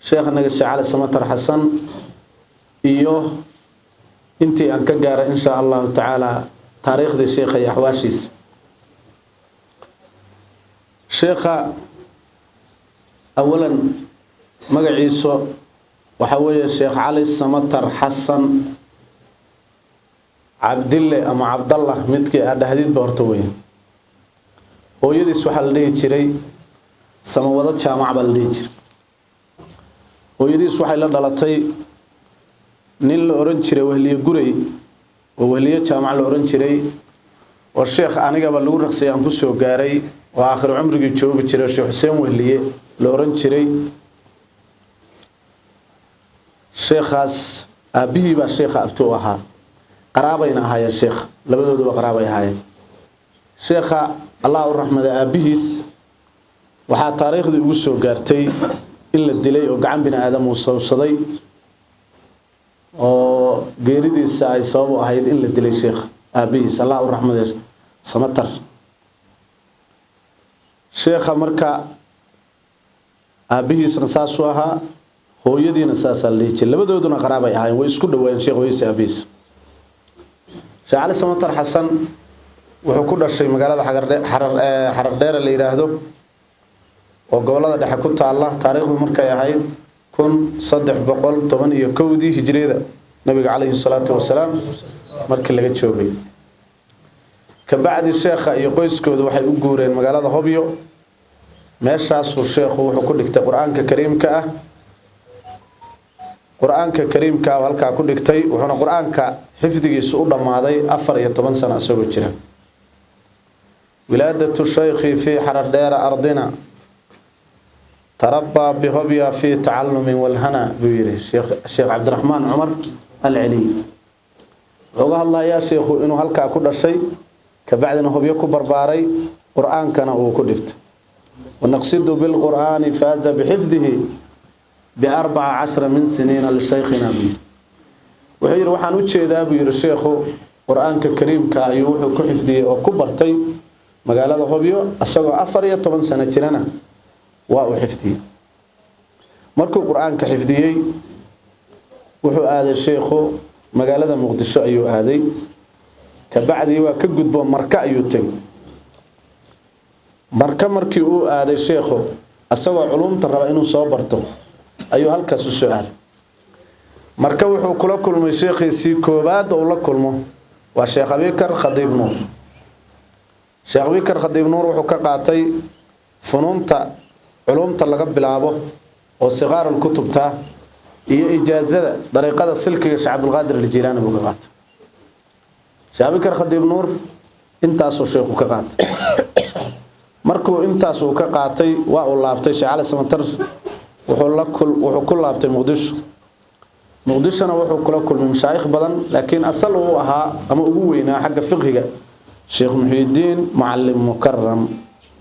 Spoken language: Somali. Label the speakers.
Speaker 1: شيخنا الشيخ علي سمتر حسن إيوه انتي أنك جارة إن شاء الله تعالى تاريخ ذي الشيخ يحواشيس شيخ أولا مقعيسو وحوي الشيخ علي السمتر حسن عبد الله أما عبد الله متكي هذا حديث بورتوين هو يدي سوحل ليه جري سموات جامع بالليجر هو يدي سوحل لدلتي نيل أورنجري وهلي جري وهلي جامع الأورنجري والشيخ أنا قبل لورق سيانكسو جاري وآخر عمري يجوا بتشري الشيخ حسين وهلي الأورنجري شيخاس أبيه بالشيخ أبتوها قرابينا هاي الشيخ لبدو دو قرابي هاي شيخ الله الرحمة أبيهس وحا تاريخ دي وسو غارتي إلا الدلي وقعن بنا آدم وصوصدي وغيريديسا أي صوابو أهيد إلا الدلي شيخ أبيهس الله الرحمة سمتر شيخ مركا أبيهس نساسوها هو يدي نساسا الليجي لبدو دونا قرابي هاي ويسكو دوين شيخ ويس أبيهس شيخ علي سمتر حسن wuxuu ku dhashay magaalada xarar dheer la yiraahdo oo gobolada dhexe ku taala taariikhdu markay ahayd 1311 hijriyada nabiga kaleey salaatu wasalaam markii laga joogay ka bacdi sheekha iyo qoyskoodu waxay u guureen magaalada Hobyo meeshaas uu sheekhu wuxuu ku dhigtay quraanka kariimka halka ku dhigtay wuxuuna quraanka xifdigiisu u dhamaaday 14 sano asagoo jira ولادة الشيخ في حرر دير أرضنا تربى بهبيا في تعلم والهنا بويري الشيخ عبد الرحمن عمر العلي وقال الله يا شيخ إنه هلكا كل شيء كبعد إنه هبيا كبر باري قرآن كان وكلفت ونقصد بالقرآن فاز بحفظه ب14 من سنين للشيخنا به وحير وحان وجه ذا بويري الشيخ قرآن كريم كأيوح كحفظه وكبرتي magaalada Hobyo asagoo 14 sano jirana waa uu xifdiyay markuu quraanka xifdiyay wuxuu aaday sheekhu magaalada Muqdisho ayuu aaday ka bacdi waa ka gudbo marka ayuu tagay markii uu aaday sheekhu asagoo culumta raba inuu soo barto ayuu halkaas u soo aaday marka wuxuu kula kulmay sheekhiisii koobaad oo la kulmo waa Sheekh Abikar Khadiib Nuur Sheekh Abikar Khadiib Nuur wuxuu ka qaatay funuunta culumta laga bilaabo oo sigaar kutubta iyo ijaazada dariiqada silkiga Sheekh Abdul Qaadir al-Jilaani uu ka qaatay Sheekh Abikar Khadiib Nuur intaas oo sheekhu ka qaatay markuu intaas uu ka qaatay waa uu laabtay Sheekh Cali Samatar wuxuu ku laabtay Muqdishona wuxuu kula kulmay mashaayikh badan laakiin asal uu ahaa ama ugu weynaa xagga fiqhiga شيخ محي الدين معلم مكرم